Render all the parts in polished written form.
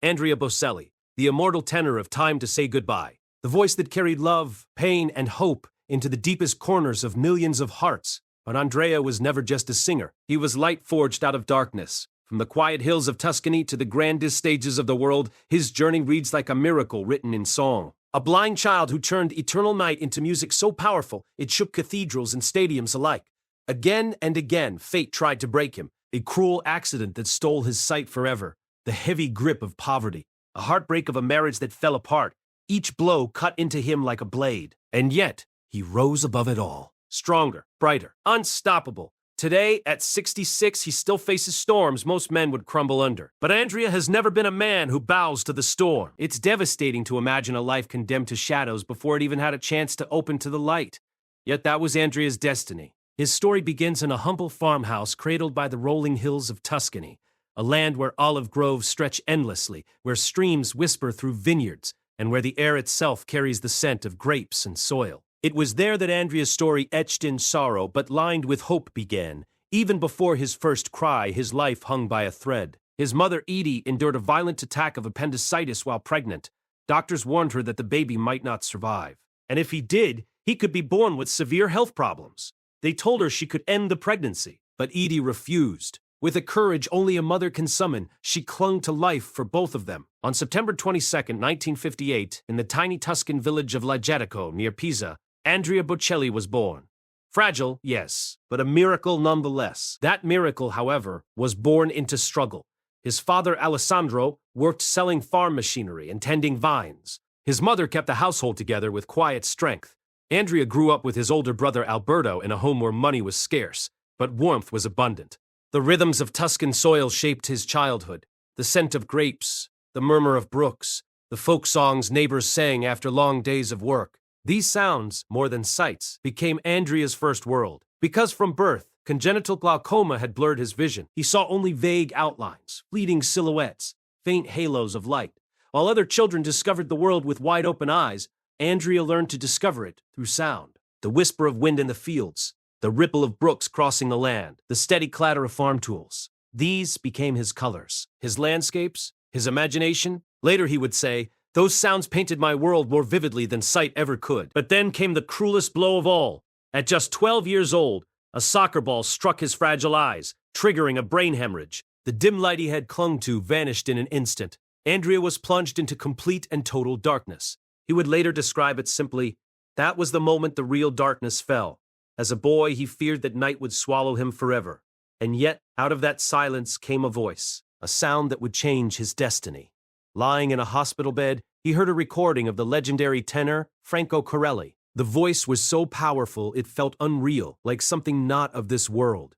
Andrea Bocelli, the immortal tenor of Time to Say Goodbye, the voice that carried love, pain, and hope into the deepest corners of millions of hearts. But Andrea was never just a singer. He was light forged out of darkness. From the quiet hills of Tuscany to the grandest stages of the world, his journey reads like a miracle written in song. A blind child who turned eternal night into music so powerful it shook cathedrals and stadiums alike. Again and again, fate tried to break him, a cruel accident that stole his sight forever, the heavy grip of poverty, a heartbreak of a marriage that fell apart, each blow cut into him like a blade. And yet, he rose above it all, stronger, brighter, unstoppable. Today, at 66, he still faces storms most men would crumble under. But Andrea has never been a man who bows to the storm. It's devastating to imagine a life condemned to shadows before it even had a chance to open to the light. Yet that was Andrea's destiny. His story begins in a humble farmhouse cradled by the rolling hills of Tuscany, a land where olive groves stretch endlessly, where streams whisper through vineyards, and where the air itself carries the scent of grapes and soil. It was there that Andrea's story, etched in sorrow but lined with hope, began. Even before his first cry, his life hung by a thread. His mother, Edie, endured a violent attack of appendicitis while pregnant. Doctors warned her that the baby might not survive. And if he did, he could be born with severe health problems. They told her she could end the pregnancy, but Edie refused. With a courage only a mother can summon, she clung to life for both of them. On September 22, 1958, in the tiny Tuscan village of Lagetico near Pisa, Andrea Bocelli was born. Fragile, yes, but a miracle nonetheless. That miracle, however, was born into struggle. His father, Alessandro, worked selling farm machinery and tending vines. His mother kept the household together with quiet strength. Andrea grew up with his older brother Alberto in a home where money was scarce, but warmth was abundant. The rhythms of Tuscan soil shaped his childhood. The scent of grapes, the murmur of brooks, the folk songs neighbors sang after long days of work. These sounds, more than sights, became Andrea's first world. Because from birth, congenital glaucoma had blurred his vision. He saw only vague outlines, fleeting silhouettes, faint halos of light. While other children discovered the world with wide-open eyes, Andrea learned to discover it through sound. The whisper of wind in the fields, the ripple of brooks crossing the land, the steady clatter of farm tools. These became his colors, his landscapes, his imagination. Later he would say, "Those sounds painted my world more vividly than sight ever could." But then came the cruelest blow of all. At just 12 years old, a soccer ball struck his fragile eyes, triggering a brain hemorrhage. The dim light he had clung to vanished in an instant. Andrea was plunged into complete and total darkness. He would later describe it simply, "That was the moment the real darkness fell. As a boy, he feared that night would swallow him forever. And yet, out of that silence came a voice, a sound that would change his destiny." Lying in a hospital bed, he heard a recording of the legendary tenor Franco Corelli. The voice was so powerful it felt unreal, like something not of this world.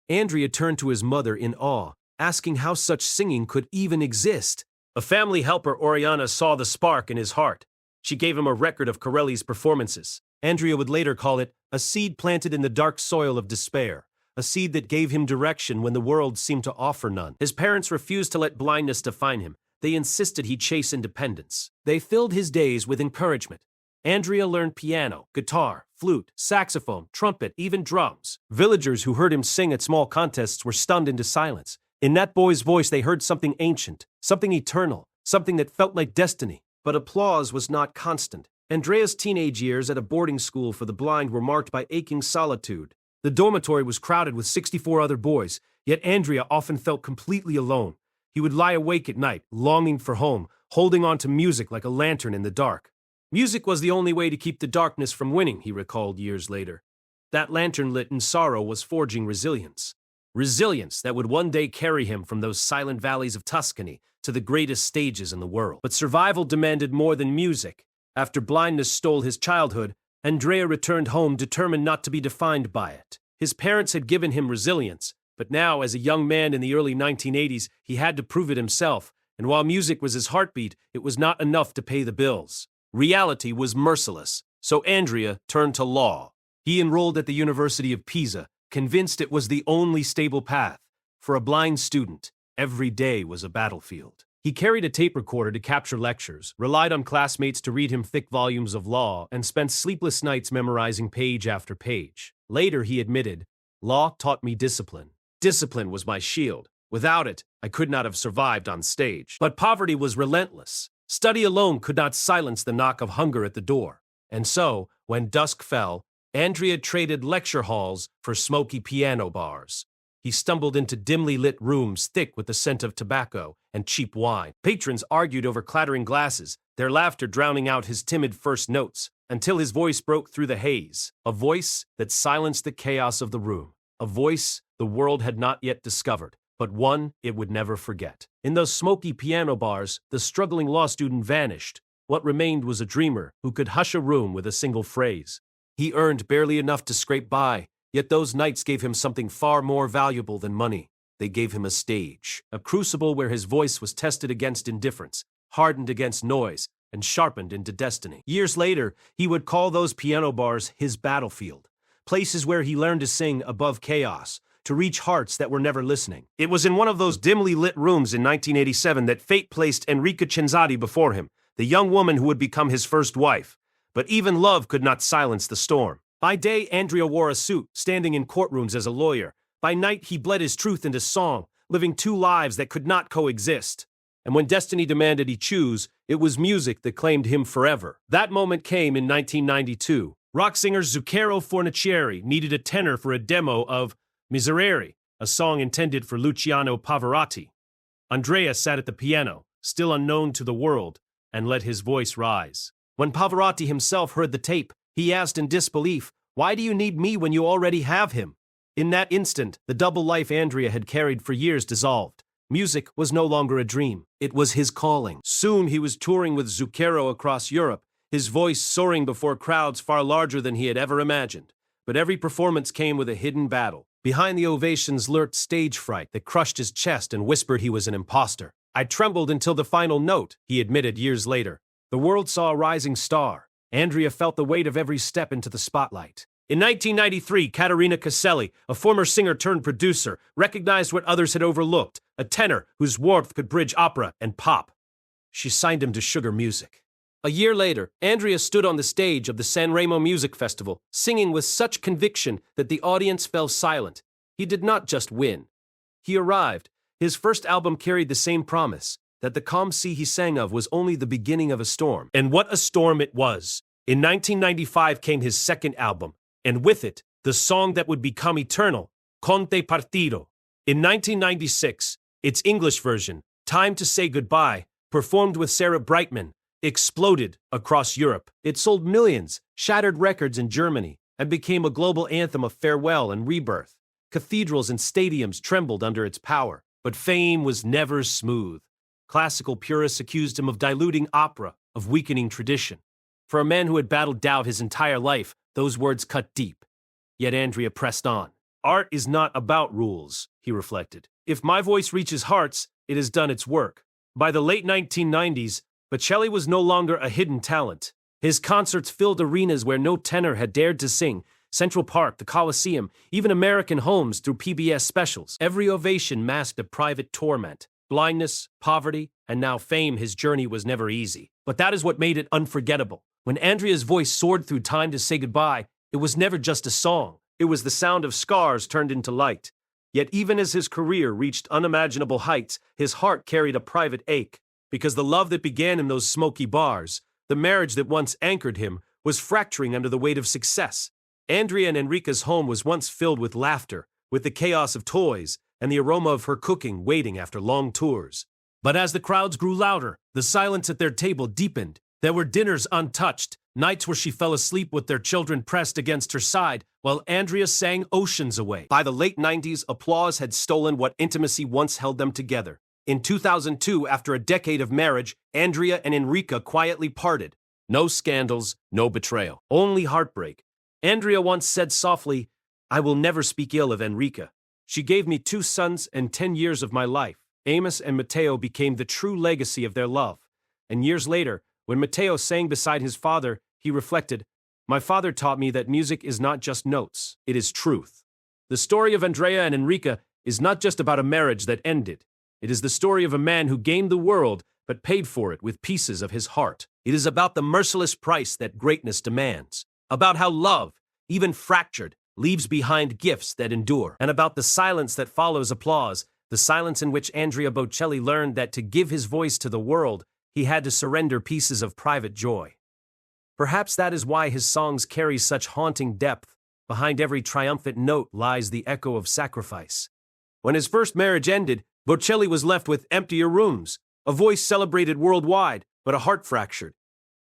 Andrea turned to his mother in awe, asking how such singing could even exist. A family helper, Oriana, saw the spark in his heart. She gave him a record of Corelli's performances. Andrea would later call it a seed planted in the dark soil of despair, a seed that gave him direction when the world seemed to offer none. His parents refused to let blindness define him. They insisted he chase independence. They filled his days with encouragement. Andrea learned piano, guitar, flute, saxophone, trumpet, even drums. Villagers who heard him sing at small contests were stunned into silence. In that boy's voice they heard something ancient, something eternal, something that felt like destiny. But applause was not constant. Andrea's teenage years at a boarding school for the blind were marked by aching solitude. The dormitory was crowded with 64 other boys, yet Andrea often felt completely alone. He would lie awake at night, longing for home, holding on to music like a lantern in the dark. Music was the only way to keep the darkness from winning, he recalled years later. That lantern lit in sorrow was forging resilience. Resilience that would one day carry him from those silent valleys of Tuscany to the greatest stages in the world. But survival demanded more than music. After blindness stole his childhood, Andrea returned home determined not to be defined by it. His parents had given him resilience, but now, as a young man in the early 1980s, he had to prove it himself, and while music was his heartbeat, it was not enough to pay the bills. Reality was merciless, so Andrea turned to law. He enrolled at the University of Pisa, convinced it was the only stable path. For a blind student, every day was a battlefield. He carried a tape recorder to capture lectures, relied on classmates to read him thick volumes of law, and spent sleepless nights memorizing page after page. Later, he admitted, "Law taught me discipline. Discipline was my shield. Without it, I could not have survived on stage. But poverty was relentless. Study alone could not silence the knock of hunger at the door. And so, when dusk fell, Andrea traded lecture halls for smoky piano bars. He stumbled into dimly lit rooms thick with the scent of tobacco and cheap wine. Patrons argued over clattering glasses, their laughter drowning out his timid first notes, until his voice broke through the haze, a voice that silenced the chaos of the room, a voice the world had not yet discovered, but one it would never forget. In those smoky piano bars, the struggling law student vanished. What remained was a dreamer who could hush a room with a single phrase. He earned barely enough to scrape by, yet those nights gave him something far more valuable than money. They gave him a stage, a crucible where his voice was tested against indifference, hardened against noise, and sharpened into destiny. Years later, he would call those piano bars his battlefield, places where he learned to sing above chaos, to reach hearts that were never listening. It was in one of those dimly lit rooms in 1987 that fate placed Enrica Cenzati before him, the young woman who would become his first wife. But even love could not silence the storm. By day, Andrea wore a suit, standing in courtrooms as a lawyer. By night, he bled his truth into song, living two lives that could not coexist. And when destiny demanded he choose, it was music that claimed him forever. That moment came in 1992. Rock singer Zucchero Fornaciari needed a tenor for a demo of Miserere, a song intended for Luciano Pavarotti. Andrea sat at the piano, still unknown to the world, and let his voice rise. When Pavarotti himself heard the tape, he asked in disbelief, "Why do you need me when you already have him?" In that instant, the double life Andrea had carried for years dissolved. Music was no longer a dream. It was his calling. Soon he was touring with Zucchero across Europe, his voice soaring before crowds far larger than he had ever imagined. But every performance came with a hidden battle. Behind the ovations lurked stage fright that crushed his chest and whispered he was an imposter. "I trembled until the final note," he admitted years later. The world saw a rising star. Andrea felt the weight of every step into the spotlight. In 1993, Caterina Caselli, a former singer-turned-producer, recognized what others had overlooked, a tenor whose warmth could bridge opera and pop. She signed him to Sugar Music. A year later, Andrea stood on the stage of the Sanremo Music Festival, singing with such conviction that the audience fell silent. He did not just win. He arrived. His first album carried the same promise, that the calm sea he sang of was only the beginning of a storm. And what a storm it was! In 1995 came his second album, and with it, the song that would become eternal, Con te partirò. In 1996, its English version, Time to Say Goodbye, performed with Sarah Brightman, exploded across Europe. It sold millions, shattered records in Germany, and became a global anthem of farewell and rebirth. Cathedrals and stadiums trembled under its power, but fame was never smooth. Classical purists accused him of diluting opera, of weakening tradition. For a man who had battled doubt his entire life, those words cut deep. Yet Andrea pressed on. "Art is not about rules," he reflected. "If my voice reaches hearts, it has done its work." By the late 1990s, Bocelli was no longer a hidden talent. His concerts filled arenas where no tenor had dared to sing, Central Park, the Coliseum, even American homes through PBS specials. Every ovation masked a private torment. Blindness, poverty, and now fame. His journey was never easy. But that is what made it unforgettable. When Andrea's voice soared through Time to Say Goodbye, it was never just a song. It was the sound of scars turned into light. Yet even as his career reached unimaginable heights, his heart carried a private ache. Because the love that began in those smoky bars, the marriage that once anchored him, was fracturing under the weight of success. Andrea and Enrica's home was once filled with laughter, with the chaos of toys, and the aroma of her cooking waiting after long tours. But as the crowds grew louder, the silence at their table deepened. There were dinners untouched, nights where she fell asleep with their children pressed against her side, while Andrea sang oceans away. By the late 90s, applause had stolen what intimacy once held them together. In 2002, after a decade of marriage, Andrea and Enrica quietly parted. No scandals, no betrayal, only heartbreak. Andrea once said softly, "I will never speak ill of Enrica. She gave me 2 sons and 10 years of my life." Amos and Matteo became the true legacy of their love. And years later, when Matteo sang beside his father, he reflected, "My father taught me that music is not just notes, it is truth." The story of Andrea and Enrica is not just about a marriage that ended. It is the story of a man who gained the world but paid for it with pieces of his heart. It is about the merciless price that greatness demands, about how love, even fractured, leaves behind gifts that endure, and about the silence that follows applause, the silence in which Andrea Bocelli learned that to give his voice to the world, he had to surrender pieces of private joy. Perhaps that is why his songs carry such haunting depth. Behind every triumphant note lies the echo of sacrifice. When his first marriage ended, Bocelli was left with emptier rooms, a voice celebrated worldwide, but a heart fractured.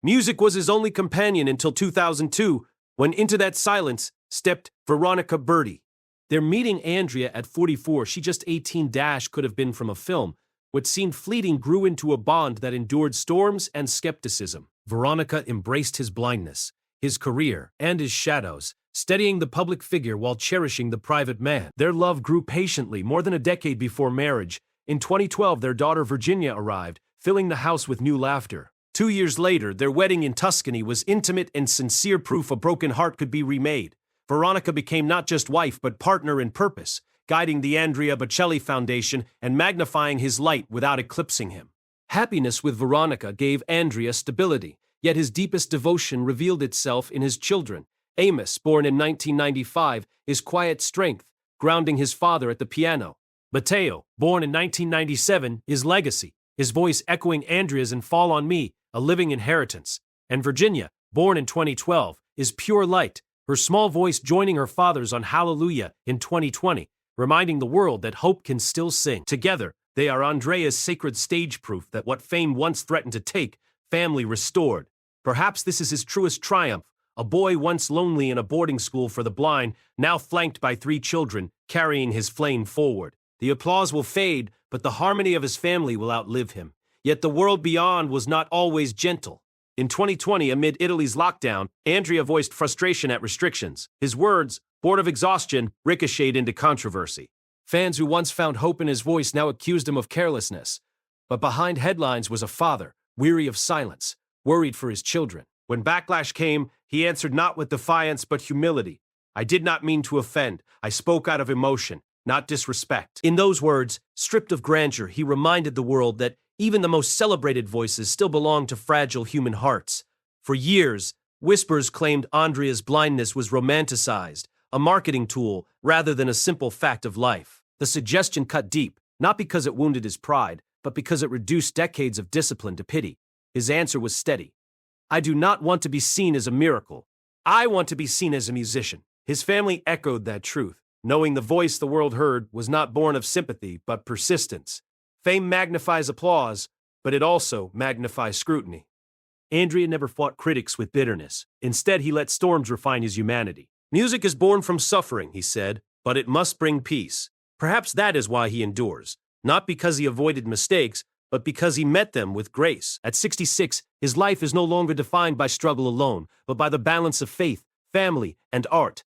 Music was his only companion until 2002, when into that silence stepped Veronica Berti. Their meeting Andrea at 44, she just 18 could have been from a film. What seemed fleeting grew into a bond that endured storms and skepticism. Veronica embraced his blindness, his career, and his shadows, steadying the public figure while cherishing the private man. Their love grew patiently, more than a decade before marriage. In 2012, their daughter Virginia arrived, filling the house with new laughter. 2 years later, their wedding in Tuscany was intimate and sincere, proof a broken heart could be remade. Veronica became not just wife but partner in purpose, guiding the Andrea Bocelli Foundation and magnifying his light without eclipsing him. Happiness with Veronica gave Andrea stability, yet his deepest devotion revealed itself in his children. Amos, born in 1995, is quiet strength, grounding his father at the piano. Matteo, born in 1997, is legacy, his voice echoing Andrea's in Fall on Me, a living inheritance. And Virginia, born in 2012, is pure light, her small voice joining her father's on Hallelujah in 2020, reminding the world that hope can still sing. Together, they are Andrea's sacred stage proof that what fame once threatened to take, family restored. Perhaps this is his truest triumph, a boy once lonely in a boarding school for the blind, now flanked by 3 children, carrying his flame forward. The applause will fade, but the harmony of his family will outlive him. Yet the world beyond was not always gentle. In 2020, amid Italy's lockdown, Andrea voiced frustration at restrictions. His words, bored of exhaustion, ricocheted into controversy. Fans who once found hope in his voice now accused him of carelessness. But behind headlines was a father, weary of silence, worried for his children. When backlash came, he answered not with defiance but humility. I did not mean to offend. I spoke out of emotion, not disrespect. In those words, stripped of grandeur, he reminded the world that even the most celebrated voices still belong to fragile human hearts. For years, whispers claimed Andrea's blindness was romanticized, a marketing tool rather than a simple fact of life. The suggestion cut deep, not because it wounded his pride, but because it reduced decades of discipline to pity. His answer was steady. I do not want to be seen as a miracle. I want to be seen as a musician. His family echoed that truth, knowing the voice the world heard was not born of sympathy but persistence. Fame magnifies applause, but it also magnifies scrutiny. Andrea never fought critics with bitterness. Instead, he let storms refine his humanity. Music is born from suffering, he said, but it must bring peace. Perhaps that is why he endures, not because he avoided mistakes, but because he met them with grace. At 66, his life is no longer defined by struggle alone, but by the balance of faith, family, and art.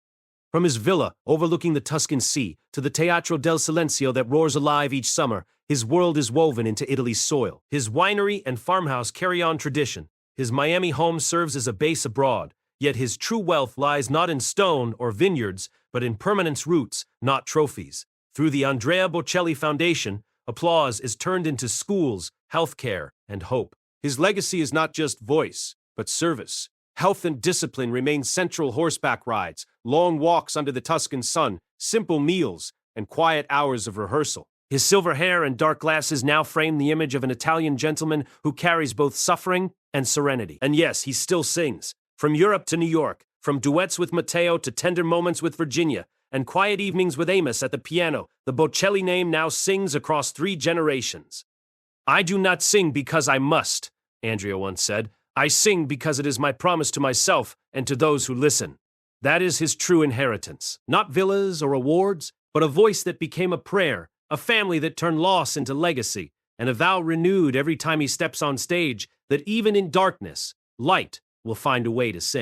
From his villa overlooking the Tuscan Sea to the Teatro del Silenzio that roars alive each summer, his world is woven into Italy's soil. His winery and farmhouse carry on tradition. His Miami home serves as a base abroad, yet his true wealth lies not in stone or vineyards, but in permanence roots, not trophies. Through the Andrea Bocelli Foundation, applause is turned into schools, healthcare, and hope. His legacy is not just voice, but service. Health and discipline remain central. Horseback rides, long walks under the Tuscan sun, simple meals, and quiet hours of rehearsal. His silver hair and dark glasses now frame the image of an Italian gentleman who carries both suffering and serenity. And yes, he still sings. From Europe to New York, from duets with Matteo to tender moments with Virginia, and quiet evenings with Amos at the piano, the Bocelli name now sings across 3 generations. I do not sing because I must, Andrea once said. I sing because it is my promise to myself and to those who listen. That is his true inheritance. Not villas or awards, but a voice that became a prayer, a family that turned loss into legacy, and a vow renewed every time he steps on stage that even in darkness, light will find a way to sing.